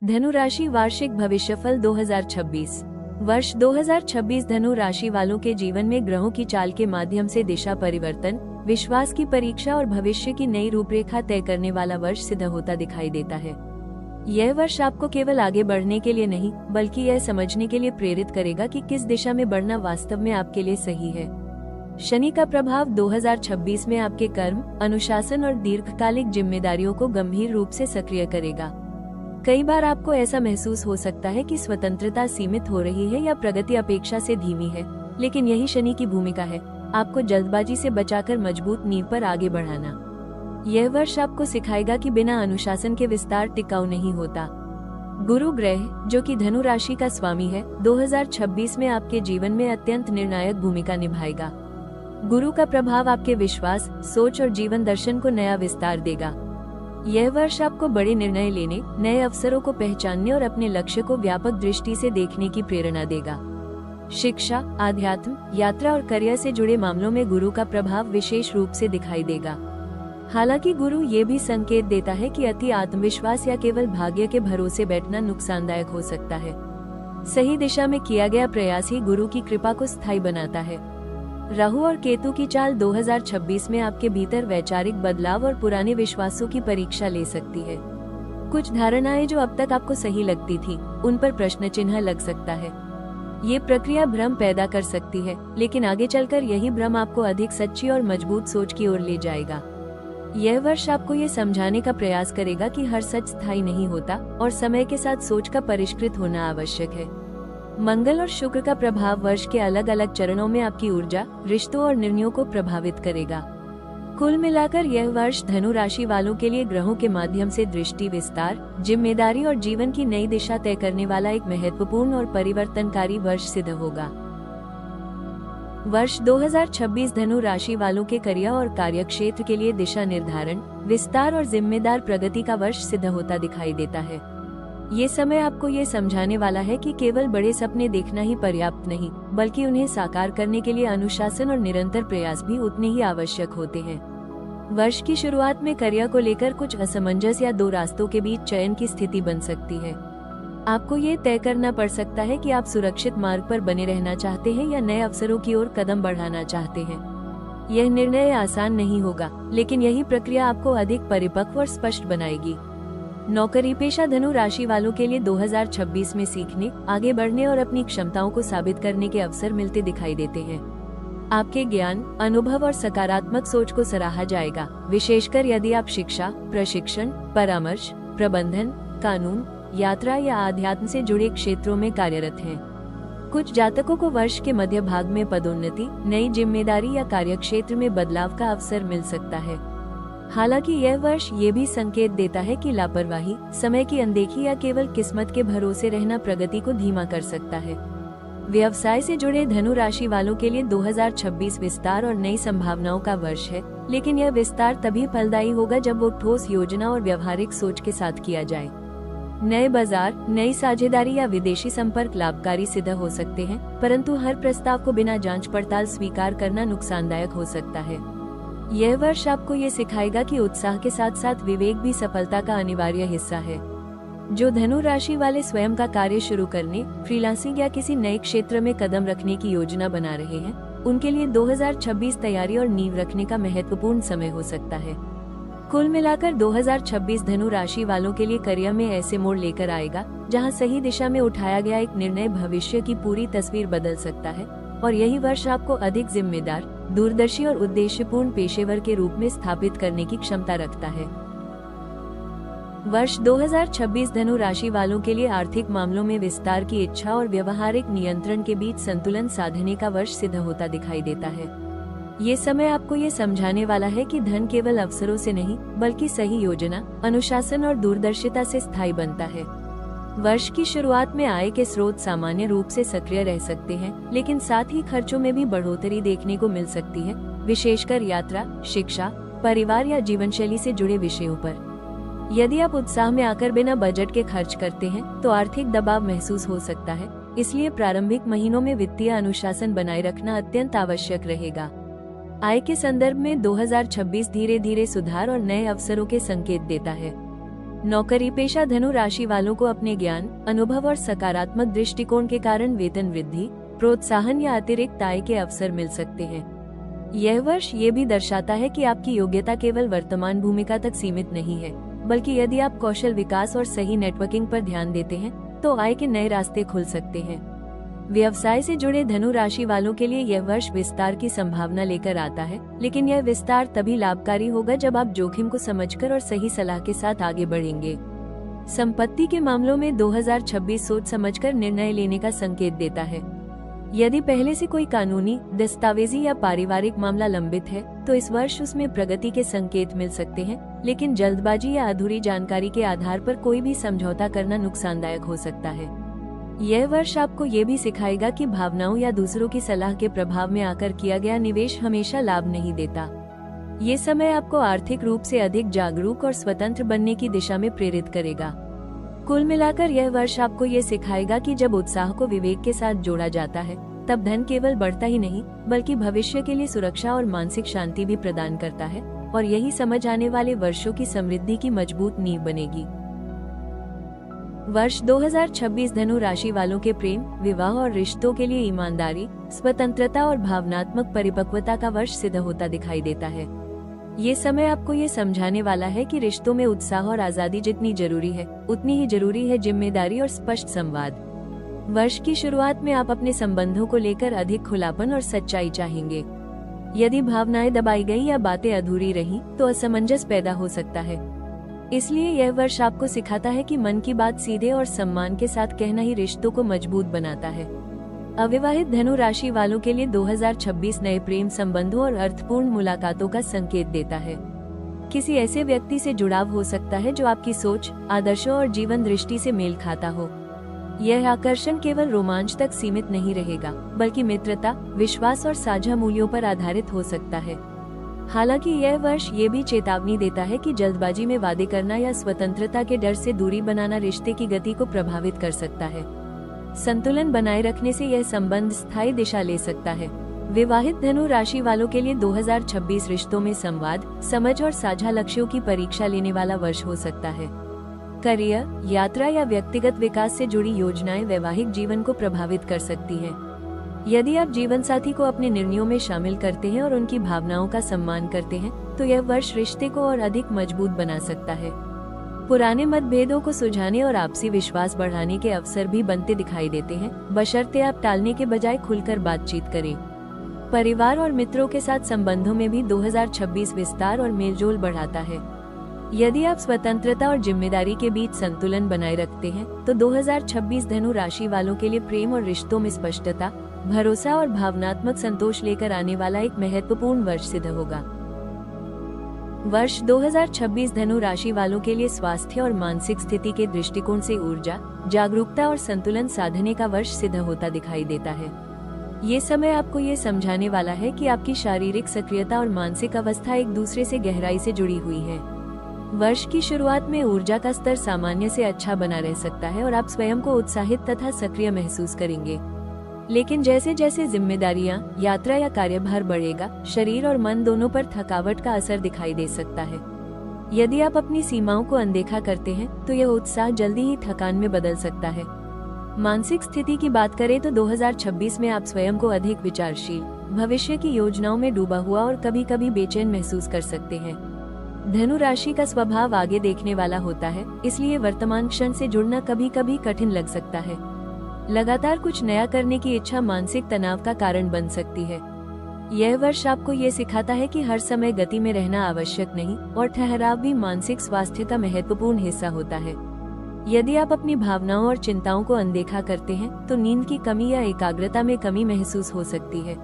धनु राशि वार्षिक भविष्यफल 2026। वर्ष 2026 धनु राशि वालों के जीवन में ग्रहों की चाल के माध्यम से दिशा परिवर्तन, विश्वास की परीक्षा और भविष्य की नई रूपरेखा तय करने वाला वर्ष सिद्ध होता दिखाई देता है। यह वर्ष आपको केवल आगे बढ़ने के लिए नहीं, बल्कि यह समझने के लिए प्रेरित करेगा कि किस दिशा में बढ़ना वास्तव में आपके लिए सही है। शनि का प्रभाव 2026 में आपके कर्म, अनुशासन और दीर्घकालिक जिम्मेदारियों को गंभीर रूप से सक्रिय करेगा। कई बार आपको ऐसा महसूस हो सकता है कि स्वतंत्रता सीमित हो रही है या प्रगति अपेक्षा से धीमी है, लेकिन यही शनि की भूमिका है, आपको जल्दबाजी से बचाकर मजबूत नींव पर आगे बढ़ाना। यह वर्ष आपको सिखाएगा कि बिना अनुशासन के विस्तार टिकाऊ नहीं होता। गुरु ग्रह, जो कि धनु राशि का स्वामी है, 2026 में आपके जीवन में अत्यंत निर्णायक भूमिका निभाएगा। गुरु का प्रभाव आपके विश्वास, सोच और जीवन दर्शन को नया विस्तार देगा। यह वर्ष आपको बड़े निर्णय लेने, नए अवसरों को पहचानने और अपने लक्ष्य को व्यापक दृष्टि से देखने की प्रेरणा देगा। शिक्षा, आध्यात्म, यात्रा और करियर से जुड़े मामलों में गुरु का प्रभाव विशेष रूप से दिखाई देगा। हालांकि गुरु ये भी संकेत देता है कि अति आत्मविश्वास या केवल भाग्य के भरोसे बैठना नुकसानदायक हो सकता है। सही दिशा में किया गया प्रयास ही गुरु की कृपा को स्थायी बनाता है। राहु और केतु की चाल 2026 में आपके भीतर वैचारिक बदलाव और पुराने विश्वासों की परीक्षा ले सकती है। कुछ धारणाएं जो अब तक आपको सही लगती थी, उन पर प्रश्न चिन्ह लग सकता है। ये प्रक्रिया भ्रम पैदा कर सकती है, लेकिन आगे चलकर यही भ्रम आपको अधिक सच्ची और मजबूत सोच की ओर ले जाएगा। यह वर्ष आपको ये समझाने का प्रयास करेगा कि हर सच स्थायी नहीं होता और समय के साथ सोच का परिष्कृत होना आवश्यक है। मंगल और शुक्र का प्रभाव वर्ष के अलग अलग चरणों में आपकी ऊर्जा, रिश्तों और निर्णयों को प्रभावित करेगा। कुल मिलाकर यह वर्ष धनु राशि वालों के लिए ग्रहों के माध्यम से दृष्टि विस्तार, जिम्मेदारी और जीवन की नई दिशा तय करने वाला एक महत्वपूर्ण और परिवर्तनकारी वर्ष सिद्ध होगा। वर्ष 2026 धनु राशि वालों के करियर और कार्यक्षेत्र के लिए दिशा निर्धारण, विस्तार और जिम्मेदार प्रगति का वर्ष सिद्ध होता दिखाई देता है। ये समय आपको ये समझाने वाला है कि केवल बड़े सपने देखना ही पर्याप्त नहीं, बल्कि उन्हें साकार करने के लिए अनुशासन और निरंतर प्रयास भी उतने ही आवश्यक होते हैं। वर्ष की शुरुआत में करियर को लेकर कुछ असमंजस या दो रास्तों के बीच चयन की स्थिति बन सकती है। आपको ये तय करना पड़ सकता है कि आप सुरक्षित मार्ग पर बने रहना चाहते हैं या नए अवसरों की ओर कदम बढ़ाना चाहते हैं। यह निर्णय आसान नहीं होगा, लेकिन यही प्रक्रिया आपको अधिक परिपक्व और स्पष्ट बनाएगी। नौकरी पेशा धनु राशि वालों के लिए 2026 में सीखने, आगे बढ़ने और अपनी क्षमताओं को साबित करने के अवसर मिलते दिखाई देते हैं। आपके ज्ञान, अनुभव और सकारात्मक सोच को सराहा जाएगा, विशेषकर यदि आप शिक्षा, प्रशिक्षण, परामर्श, प्रबंधन, कानून, यात्रा या आध्यात्म से जुड़े क्षेत्रों में कार्यरत हैं। कुछ जातकों को वर्ष के मध्य भाग में पदोन्नति, नई जिम्मेदारी या कार्यक्षेत्र में बदलाव का अवसर मिल सकता है। हालांकि यह वर्ष ये भी संकेत देता है कि लापरवाही, समय की अनदेखी या केवल किस्मत के भरोसे रहना प्रगति को धीमा कर सकता है। व्यवसाय से जुड़े धनु राशि वालों के लिए 2026 विस्तार और नई संभावनाओं का वर्ष है, लेकिन यह विस्तार तभी फलदायी होगा जब वो ठोस योजना और व्यवहारिक सोच के साथ किया जाए। नए बाजार, नई साझेदारी या विदेशी संपर्क लाभकारी सिद्ध हो सकते हैं, परंतु हर प्रस्ताव को बिना जांच पड़ताल स्वीकार करना नुकसानदायक हो सकता है। यह वर्ष आपको ये सिखाएगा कि उत्साह के साथ साथ विवेक भी सफलता का अनिवार्य हिस्सा है। जो धनु राशि वाले स्वयं का कार्य शुरू करने, फ्रीलांसिंग या किसी नए क्षेत्र में कदम रखने की योजना बना रहे हैं, उनके लिए 2026 तैयारी और नींव रखने का महत्वपूर्ण समय हो सकता है। कुल मिलाकर 2026 धनु राशि वालों के लिए करियर में ऐसे मोड़ लेकर आएगा जहां सही दिशा में उठाया गया एक निर्णय भविष्य की पूरी तस्वीर बदल सकता है, और यही वर्ष आपको अधिक जिम्मेदार, दूरदर्शी और उद्देश्यपूर्ण पेशेवर के रूप में स्थापित करने की क्षमता रखता है। वर्ष 2026 धनु राशि वालों के लिए आर्थिक मामलों में विस्तार की इच्छा और व्यवहारिक नियंत्रण के बीच संतुलन साधने का वर्ष सिद्ध होता दिखाई देता है। ये समय आपको ये समझाने वाला है कि धन केवल अवसरों से नहीं, बल्कि सही योजना, अनुशासन और दूरदर्शिता से स्थायी बनता है। वर्ष की शुरुआत में आय के स्रोत सामान्य रूप से सक्रिय रह सकते हैं, लेकिन साथ ही खर्चों में भी बढ़ोतरी देखने को मिल सकती है, विशेषकर यात्रा, शिक्षा, परिवार या जीवनशैली से जुड़े विषयों पर। यदि आप उत्साह में आकर बिना बजट के खर्च करते हैं, तो आर्थिक दबाव महसूस हो सकता है, इसलिए प्रारंभिक महीनों में वित्तीय अनुशासन बनाए रखना अत्यंत आवश्यक रहेगा। आय के संदर्भ में 2026 धीरे धीरे सुधार और नए अवसरों के संकेत देता है। नौकरी पेशा धनु राशि वालों को अपने ज्ञान, अनुभव और सकारात्मक दृष्टिकोण के कारण वेतन वृद्धि, प्रोत्साहन या अतिरिक्त आय के अवसर मिल सकते हैं। यह वर्ष ये भी दर्शाता है कि आपकी योग्यता केवल वर्तमान भूमिका तक सीमित नहीं है, बल्कि यदि आप कौशल विकास और सही नेटवर्किंग पर ध्यान देते हैं तो आय के नए रास्ते खुल सकते हैं। व्यवसाय से जुड़े धनु राशि वालों के लिए यह वर्ष विस्तार की संभावना लेकर आता है, लेकिन यह विस्तार तभी लाभकारी होगा जब आप जोखिम को समझकर और सही सलाह के साथ आगे बढ़ेंगे। संपत्ति के मामलों में 2026 सोच समझकर निर्णय लेने का संकेत देता है। यदि पहले से कोई कानूनी, दस्तावेजी या पारिवारिक मामला लंबित है तो इस वर्ष उसमें प्रगति के संकेत मिल सकते हैं, लेकिन जल्दबाजी या अधूरी जानकारी के आधार पर कोई भी समझौता करना नुकसानदायक हो सकता है। यह वर्ष आपको ये भी सिखाएगा कि भावनाओं या दूसरों की सलाह के प्रभाव में आकर किया गया निवेश हमेशा लाभ नहीं देता। ये समय आपको आर्थिक रूप से अधिक जागरूक और स्वतंत्र बनने की दिशा में प्रेरित करेगा। कुल मिलाकर यह वर्ष आपको ये सिखाएगा कि जब उत्साह को विवेक के साथ जोड़ा जाता है तब धन केवल बढ़ता ही नहीं बल्कि भविष्य के लिए सुरक्षा और मानसिक शांति भी प्रदान करता है, और यही समझ आने वाले वर्षों की समृद्धि की मजबूत नींव बनेगी। वर्ष 2026 धनु राशि वालों के प्रेम, विवाह और रिश्तों के लिए ईमानदारी, स्वतंत्रता और भावनात्मक परिपक्वता का वर्ष सिद्ध होता दिखाई देता है। ये समय आपको ये समझाने वाला है कि रिश्तों में उत्साह और आजादी जितनी जरूरी है उतनी ही जरूरी है जिम्मेदारी और स्पष्ट संवाद। वर्ष की शुरुआत में आप अपने संबंधों को लेकर अधिक खुलापन और सच्चाई चाहेंगे। यदि भावनाएं दबाई गई या बातें अधूरी रहीं तो असमंजस पैदा हो सकता है। इसलिए यह वर्ष आपको सिखाता है कि मन की बात सीधे और सम्मान के साथ कहना ही रिश्तों को मजबूत बनाता है। अविवाहित धनु राशि वालों के लिए 2026 नए प्रेम संबंधों और अर्थपूर्ण मुलाकातों का संकेत देता है। किसी ऐसे व्यक्ति से जुड़ाव हो सकता है जो आपकी सोच, आदर्शों और जीवन दृष्टि से मेल खाता हो। यह आकर्षण केवल रोमांच तक सीमित नहीं रहेगा, बल्कि मित्रता, विश्वास और साझा मूल्यों पर आधारित हो सकता है। हालांकि यह वर्ष ये भी चेतावनी देता है कि जल्दबाजी में वादे करना या स्वतंत्रता के डर से दूरी बनाना रिश्ते की गति को प्रभावित कर सकता है। संतुलन बनाए रखने से यह संबंध स्थायी दिशा ले सकता है। विवाहित धनु राशि वालों के लिए 2026 रिश्तों में संवाद, समझ और साझा लक्ष्यों की परीक्षा लेने वाला वर्ष हो सकता है। करियर, यात्रा या व्यक्तिगत विकास से जुड़ी योजनाएं वैवाहिक जीवन को प्रभावित कर सकती हैं। यदि आप जीवन साथी को अपने निर्णयों में शामिल करते हैं और उनकी भावनाओं का सम्मान करते हैं तो यह वर्ष रिश्ते को और अधिक मजबूत बना सकता है। पुराने मतभेदों को सुलझाने और आपसी विश्वास बढ़ाने के अवसर भी बनते दिखाई देते हैं, बशर्ते आप टालने के बजाय खुलकर बातचीत करें। परिवार और मित्रों के साथ संबंधों में भी 2026 विस्तार और मेलजोल बढ़ाता है। यदि आप स्वतंत्रता और जिम्मेदारी के बीच संतुलन बनाए रखते हैं तो 2026 धनु राशि वालों के लिए प्रेम और रिश्तों में स्पष्टता, भरोसा और भावनात्मक संतोष लेकर आने वाला एक महत्वपूर्ण वर्ष सिद्ध होगा। वर्ष 2026 धनु राशि वालों के लिए स्वास्थ्य और मानसिक स्थिति के दृष्टिकोण से ऊर्जा, जागरूकता और संतुलन साधने का वर्ष सिद्ध होता दिखाई देता है। ये समय आपको ये समझाने वाला है कि आपकी शारीरिक सक्रियता और मानसिक अवस्था एक दूसरे से गहराई से जुड़ी हुई है। वर्ष की शुरुआत में ऊर्जा का स्तर सामान्य से अच्छा बना रह सकता है और आप स्वयं को उत्साहित तथा सक्रिय महसूस करेंगे। लेकिन जैसे जैसे जिम्मेदारियां, यात्रा या कार्यभार बढ़ेगा, शरीर और मन दोनों पर थकावट का असर दिखाई दे सकता है। यदि आप अपनी सीमाओं को अनदेखा करते हैं तो यह उत्साह जल्दी ही थकान में बदल सकता है। मानसिक स्थिति की बात करें तो 2026 में आप स्वयं को अधिक विचारशील, भविष्य की योजनाओं में डूबा हुआ और कभी कभी बेचैन महसूस कर सकते हैं। धनु राशि का स्वभाव आगे देखने वाला होता है, इसलिए वर्तमान क्षण से जुड़ना कभी कभी कठिन लग सकता है। लगातार कुछ नया करने की इच्छा मानसिक तनाव का कारण बन सकती है। यह वर्ष आपको ये सिखाता है कि हर समय गति में रहना आवश्यक नहीं और ठहराव भी मानसिक स्वास्थ्य का महत्वपूर्ण हिस्सा होता है। यदि आप अपनी भावनाओं और चिंताओं को अनदेखा करते हैं तो नींद की कमी या एकाग्रता में कमी महसूस हो सकती है।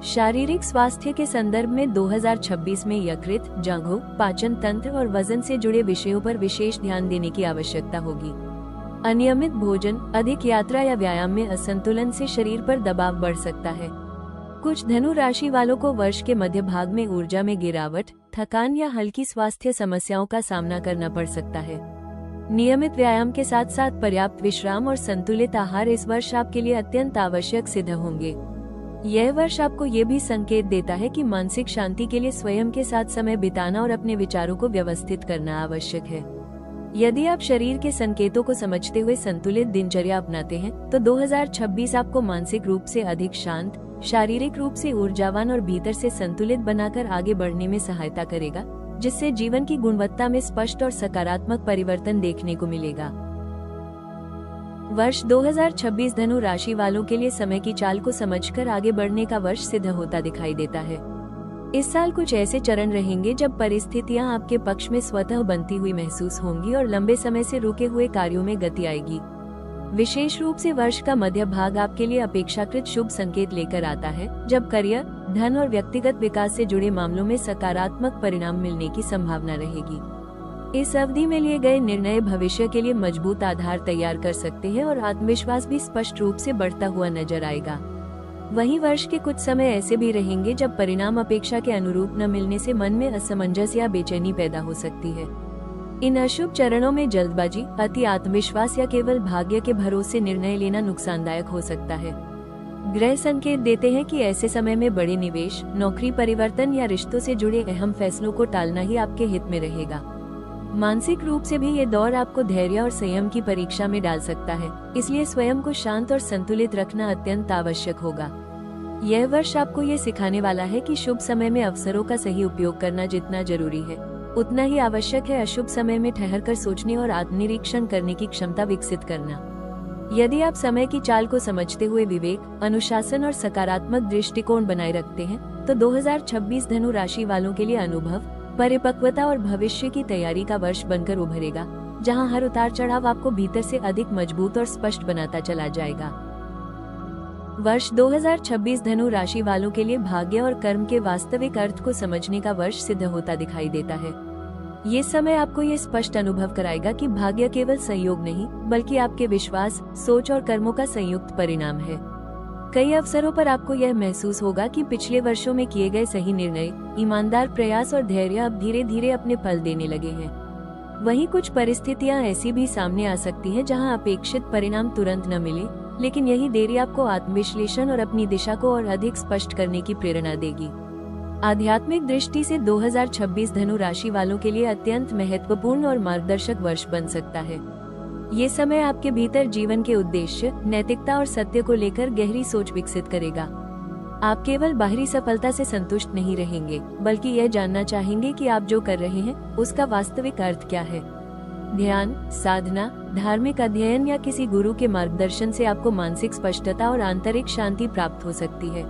शारीरिक स्वास्थ्य के संदर्भ में 2026 में यकृत, जांघों, पाचन तंत्र और वजन से जुड़े विषयों पर विशेष ध्यान देने की आवश्यकता होगी। अनियमित भोजन, अधिक यात्रा या व्यायाम में असंतुलन से शरीर पर दबाव बढ़ सकता है। कुछ धनु राशि वालों को वर्ष के मध्य भाग में ऊर्जा में गिरावट, थकान या हल्की स्वास्थ्य समस्याओं का सामना करना पड़ सकता है। नियमित व्यायाम के साथ साथ पर्याप्त विश्राम और संतुलित आहार इस वर्ष आपके लिए अत्यंत आवश्यक सिद्ध होंगे। यह वर्ष आपको ये भी संकेत देता है कि मानसिक शांति के लिए स्वयं के साथ समय बिताना और अपने विचारों को व्यवस्थित करना आवश्यक है। यदि आप शरीर के संकेतों को समझते हुए संतुलित दिनचर्या अपनाते हैं, तो 2026 आपको मानसिक रूप से अधिक शांत, शारीरिक रूप से ऊर्जावान और भीतर से संतुलित बनाकर आगे बढ़ने में सहायता करेगा, जिससे जीवन की गुणवत्ता में स्पष्ट और सकारात्मक परिवर्तन देखने को मिलेगा। वर्ष 2026 धनु राशि वालों के लिए समय की चाल को समझकर आगे बढ़ने का वर्ष सिद्ध होता दिखाई देता है। इस साल कुछ ऐसे चरण रहेंगे जब परिस्थितियां आपके पक्ष में स्वतः बनती हुई महसूस होंगी और लंबे समय से रुके हुए कार्यों में गति आएगी। विशेष रूप से वर्ष का मध्य भाग आपके लिए अपेक्षाकृत शुभ संकेत लेकर आता है, जब करियर, धन और व्यक्तिगत विकास से जुड़े मामलों में सकारात्मक परिणाम मिलने की संभावना रहेगी। इस अवधि में लिए गए निर्णय भविष्य के लिए मजबूत आधार तैयार कर सकते हैं और आत्मविश्वास भी स्पष्ट रूप से बढ़ता हुआ नजर आएगा। वहीं वर्ष के कुछ समय ऐसे भी रहेंगे जब परिणाम अपेक्षा के अनुरूप न मिलने से मन में असमंजस या बेचैनी पैदा हो सकती है। इन अशुभ चरणों में जल्दबाजी, अति आत्मविश्वास या केवल भाग्य के भरोसे निर्णय लेना नुकसानदायक हो सकता है। ग्रह संकेत देते हैं कि ऐसे समय में बड़े निवेश, नौकरी परिवर्तन या रिश्तों से जुड़े अहम फैसलों को टालना ही आपके हित में रहेगा। मानसिक रूप से भी ये दौर आपको धैर्य और संयम की परीक्षा में डाल सकता है, इसलिए स्वयं को शांत और संतुलित रखना अत्यंत आवश्यक होगा। यह वर्ष आपको ये सिखाने वाला है कि शुभ समय में अवसरों का सही उपयोग करना जितना जरूरी है, उतना ही आवश्यक है अशुभ समय में ठहरकर सोचने और आत्मनिरीक्षण करने की क्षमता विकसित करना। यदि आप समय की चाल को समझते हुए विवेक, अनुशासन और सकारात्मक दृष्टिकोण बनाए रखते हैं, तो 2026 धनु राशि वालों के लिए अनुभव, परिपक्वता और भविष्य की तैयारी का वर्ष बनकर उभरेगा, जहां हर उतार चढ़ाव आपको भीतर से अधिक मजबूत और स्पष्ट बनाता चला जाएगा। वर्ष 2026 धनु राशि वालों के लिए भाग्य और कर्म के वास्तविक अर्थ को समझने का वर्ष सिद्ध होता दिखाई देता है। ये समय आपको ये स्पष्ट अनुभव कराएगा कि भाग्य केवल संयोग नहीं, बल्कि आपके विश्वास, सोच और कर्मों का संयुक्त परिणाम है। कई अवसरों पर आपको यह महसूस होगा कि पिछले वर्षों में किए गए सही निर्णय, ईमानदार प्रयास और धैर्य अब धीरे धीरे अपने फल देने लगे हैं। वहीं कुछ परिस्थितियां ऐसी भी सामने आ सकती हैं जहां अपेक्षित परिणाम तुरंत न मिले, लेकिन यही देरी आपको आत्मविश्लेषण और अपनी दिशा को और अधिक स्पष्ट करने की प्रेरणा देगी। आध्यात्मिक दृष्टि से 2026 धनु राशि वालों के लिए अत्यंत महत्वपूर्ण और मार्गदर्शक वर्ष बन सकता है। ये समय आपके भीतर जीवन के उद्देश्य, नैतिकता और सत्य को लेकर गहरी सोच विकसित करेगा। आप केवल बाहरी सफलता से संतुष्ट नहीं रहेंगे, बल्कि यह जानना चाहेंगे कि आप जो कर रहे हैं उसका वास्तविक अर्थ क्या है। ध्यान, साधना, धार्मिक अध्ययन या किसी गुरु के मार्गदर्शन से आपको मानसिक स्पष्टता और आंतरिक शांति प्राप्त हो सकती है।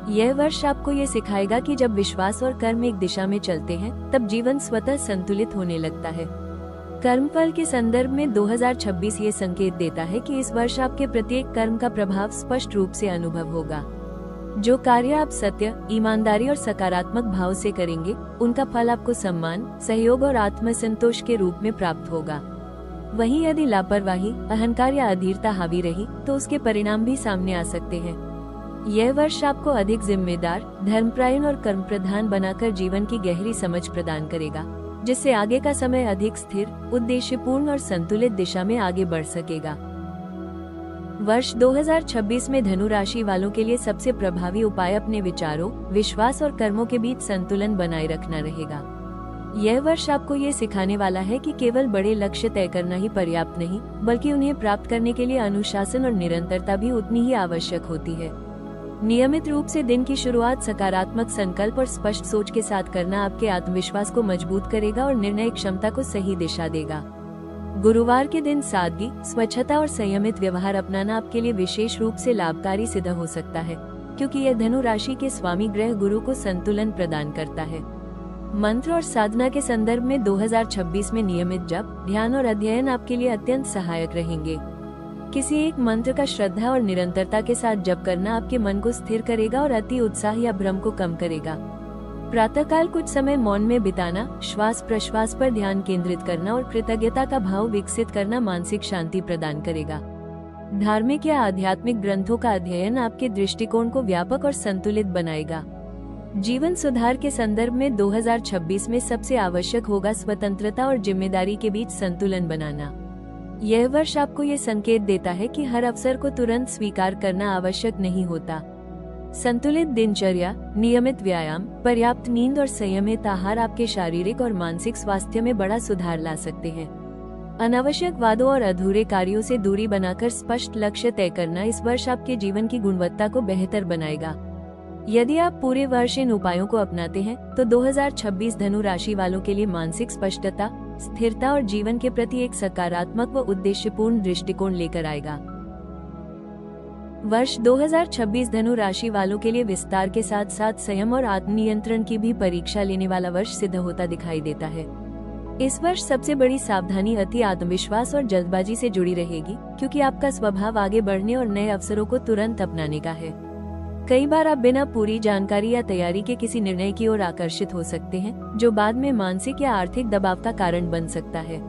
यह वर्ष आपको ये सिखाएगा कि जब विश्वास और कर्म एक दिशा में चलते हैं, तब जीवन स्वतः संतुलित होने लगता है। कर्मफल के संदर्भ में 2026 ये संकेत देता है कि इस वर्ष आपके प्रत्येक कर्म का प्रभाव स्पष्ट रूप से अनुभव होगा। जो कार्य आप सत्य, ईमानदारी और सकारात्मक भाव से करेंगे, उनका फल आपको सम्मान, सहयोग और आत्मसंतोष के रूप में प्राप्त होगा। वहीं यदि लापरवाही, अहंकार या अधीरता हावी रही, तो उसके परिणाम भी सामने आ सकते हैं। यह वर्ष आपको अधिक जिम्मेदार, धर्मपरायण और कर्म प्रधान बनाकर जीवन की गहरी समझ प्रदान करेगा, जिससे आगे का समय अधिक स्थिर, उद्देश्यपूर्ण और संतुलित दिशा में आगे बढ़ सकेगा। वर्ष 2026 में धनु राशि वालों के लिए सबसे प्रभावी उपाय अपने विचारों, विश्वास और कर्मों के बीच संतुलन बनाए रखना रहेगा। यह वर्ष आपको ये सिखाने वाला है कि केवल बड़े लक्ष्य तय करना ही पर्याप्त नहीं, बल्कि उन्हें प्राप्त करने के लिए अनुशासन और निरंतरता भी उतनी ही आवश्यक होती है। नियमित रूप से दिन की शुरुआत सकारात्मक संकल्प और स्पष्ट सोच के साथ करना आपके आत्मविश्वास को मजबूत करेगा और निर्णय क्षमता को सही दिशा देगा। गुरुवार के दिन सादगी, स्वच्छता और संयमित व्यवहार अपनाना आपके लिए विशेष रूप से लाभकारी सिद्ध हो सकता है, क्योंकि यह धनु राशि के स्वामी ग्रह गुरु को संतुलन प्रदान करता है। मंत्र और साधना के संदर्भ में 2026 में नियमित जप, ध्यान और अध्ययन आपके लिए अत्यंत सहायक रहेंगे। किसी एक मंत्र का श्रद्धा और निरंतरता के साथ जप करना आपके मन को स्थिर करेगा और अति उत्साह या भ्रम को कम करेगा। प्रातःकाल कुछ समय मौन में बिताना, श्वास प्रश्वास पर ध्यान केंद्रित करना और कृतज्ञता का भाव विकसित करना मानसिक शांति प्रदान करेगा। धार्मिक या आध्यात्मिक ग्रंथों का अध्ययन आपके दृष्टिकोण को व्यापक और संतुलित बनाएगा। जीवन सुधार के संदर्भ में 2026 में सबसे आवश्यक होगा स्वतंत्रता और जिम्मेदारी के बीच संतुलन बनाना। यह वर्ष आपको ये संकेत देता है कि हर अवसर को तुरंत स्वीकार करना आवश्यक नहीं होता। संतुलित दिनचर्या, नियमित व्यायाम, पर्याप्त नींद और संयमित आहार आपके शारीरिक और मानसिक स्वास्थ्य में बड़ा सुधार ला सकते हैं। अनावश्यक वादों और अधूरे कार्यों से दूरी बनाकर स्पष्ट लक्ष्य तय करना इस वर्ष आपके जीवन की गुणवत्ता को बेहतर बनाएगा। यदि आप पूरे वर्ष इन उपायों को अपनाते हैं तो 2026 धनु राशि वालों के लिए मानसिक स्पष्टता, स्थिरता और जीवन के प्रति एक सकारात्मक व उद्देश्यपूर्ण दृष्टिकोण लेकर आएगा। वर्ष 2026 धनु राशि वालों के लिए विस्तार के साथ साथ संयम और आत्मनियंत्रण की भी परीक्षा लेने वाला वर्ष सिद्ध होता दिखाई देता है। इस वर्ष सबसे बड़ी सावधानी अति आत्मविश्वास और जल्दबाजी से जुड़ी रहेगी, क्योंकि आपका स्वभाव आगे बढ़ने और नए अवसरों को तुरंत अपनाने का है। कई बार आप बिना पूरी जानकारी या तैयारी के किसी निर्णय की ओर आकर्षित हो सकते हैं, जो बाद में मानसिक या आर्थिक दबाव का कारण बन सकता है।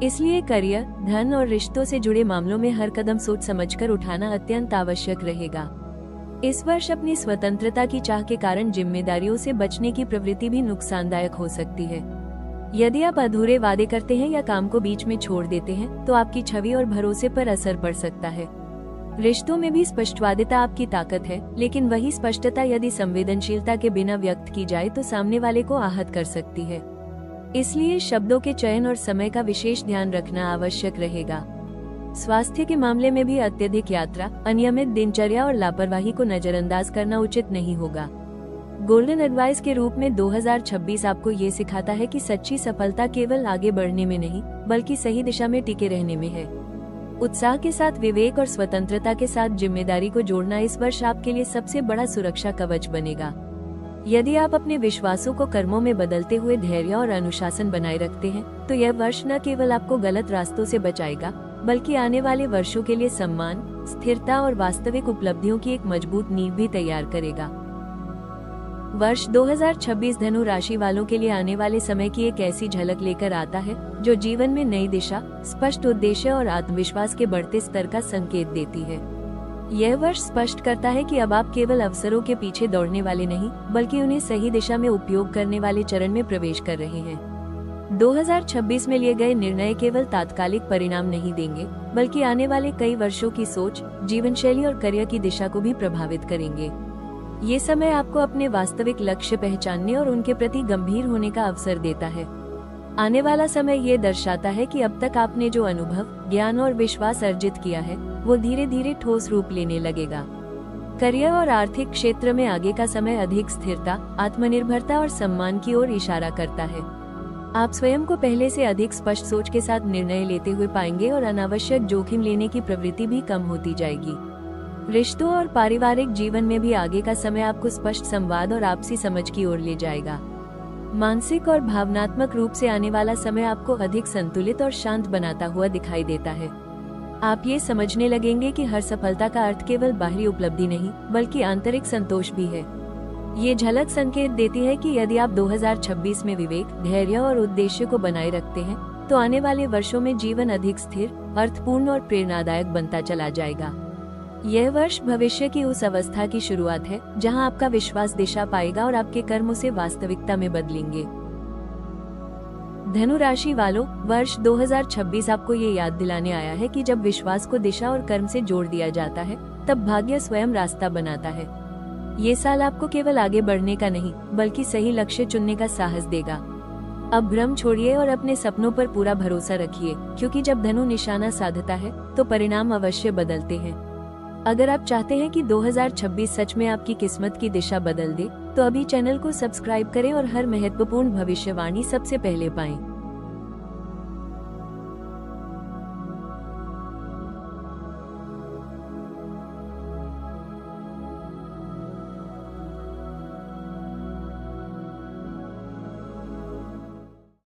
इसलिए करियर, धन और रिश्तों से जुड़े मामलों में हर कदम सोच समझकर उठाना अत्यंत आवश्यक रहेगा। इस वर्ष अपनी स्वतंत्रता की चाह के कारण जिम्मेदारियों से बचने की प्रवृत्ति भी नुकसानदायक हो सकती है। यदि आप अधूरे वादे करते हैं या काम को बीच में छोड़ देते हैं तो आपकी छवि और भरोसे पर असर पड़ सकता है। रिश्तों में भी स्पष्टवादिता आपकी ताकत है, लेकिन वही स्पष्टता यदि संवेदनशीलता के बिना व्यक्त की जाए तो सामने वाले को आहत कर सकती है। इसलिए शब्दों के चयन और समय का विशेष ध्यान रखना आवश्यक रहेगा। स्वास्थ्य के मामले में भी अत्यधिक यात्रा, अनियमित दिनचर्या और लापरवाही को नजरअंदाज करना उचित नहीं होगा। गोल्डन एडवाइस के रूप में 2026 आपको ये सिखाता है कि सच्ची सफलता केवल आगे बढ़ने में नहीं, बल्कि सही दिशा में टिके रहने में है। उत्साह के साथ विवेक और स्वतंत्रता के साथ जिम्मेदारी को जोड़ना इस वर्ष आपके लिए सबसे बड़ा सुरक्षा कवच बनेगा। यदि आप अपने विश्वासों को कर्मों में बदलते हुए धैर्य और अनुशासन बनाए रखते हैं तो यह वर्ष न केवल आपको गलत रास्तों से बचाएगा, बल्कि आने वाले वर्षों के लिए सम्मान, स्थिरता और वास्तविक उपलब्धियों की एक मजबूत नींव भी तैयार करेगा। वर्ष 2026 धनु राशि वालों के लिए आने वाले समय की एक ऐसी झलक लेकर आता है जो जीवन में नई दिशा, स्पष्ट उद्देश्य और आत्मविश्वास के बढ़ते स्तर का संकेत देती है। यह वर्ष स्पष्ट करता है कि अब आप केवल अवसरों के पीछे दौड़ने वाले नहीं, बल्कि उन्हें सही दिशा में उपयोग करने वाले चरण में प्रवेश कर रहे हैं। 2026 में लिए गए निर्णय केवल तात्कालिक परिणाम नहीं देंगे, बल्कि आने वाले कई वर्षों की सोच, जीवन शैली और करियर की दिशा को भी प्रभावित करेंगे। ये समय आपको अपने वास्तविक लक्ष्य पहचानने और उनके प्रति गंभीर होने का अवसर देता है। आने वाला समय ये दर्शाता है कि अब तक आपने जो अनुभव, ज्ञान और विश्वास अर्जित किया है वो धीरे धीरे ठोस रूप लेने लगेगा। करियर और आर्थिक क्षेत्र में आगे का समय अधिक स्थिरता, आत्मनिर्भरता और सम्मान की ओर इशारा करता है। आप स्वयं को पहले से अधिक स्पष्ट सोच के साथ निर्णय लेते हुए पाएंगे और अनावश्यक जोखिम लेने की प्रवृत्ति भी कम होती जाएगी। रिश्तों और पारिवारिक जीवन में भी आगे का समय आपको स्पष्ट संवाद और आपसी समझ की ओर ले जाएगा। मानसिक और भावनात्मक रूप से आने वाला समय आपको अधिक संतुलित और शांत बनाता हुआ दिखाई देता है। आप ये समझने लगेंगे कि हर सफलता का अर्थ केवल बाहरी उपलब्धि नहीं, बल्कि आंतरिक संतोष भी है। ये झलक संकेत देती है कि यदि आप 2026 में विवेक, धैर्य और उद्देश्य को बनाए रखते हैं तो आने वाले वर्षों में जीवन अधिक स्थिर, अर्थपूर्ण और प्रेरणादायक बनता चला जाएगा। यह वर्ष भविष्य की उस अवस्था की शुरुआत है जहां आपका विश्वास दिशा पाएगा और आपके कर्म उसे वास्तविकता में बदलेंगे। धनु राशि वालों, वर्ष 2026 आपको ये याद दिलाने आया है कि जब विश्वास को दिशा और कर्म से जोड़ दिया जाता है तब भाग्य स्वयं रास्ता बनाता है। ये साल आपको केवल आगे बढ़ने का नहीं, बल्कि सही लक्ष्य चुनने का साहस देगा। अब भ्रम छोड़िए और अपने सपनों पर पूरा भरोसा रखिए, क्योंकि जब धनु निशाना साधता है तो परिणाम अवश्य बदलते हैं। अगर आप चाहते हैं कि 2026 सच में आपकी किस्मत की दिशा बदल दे, तो अभी चैनल को सब्सक्राइब करें और हर महत्वपूर्ण भविष्यवाणी सबसे पहले पाएं।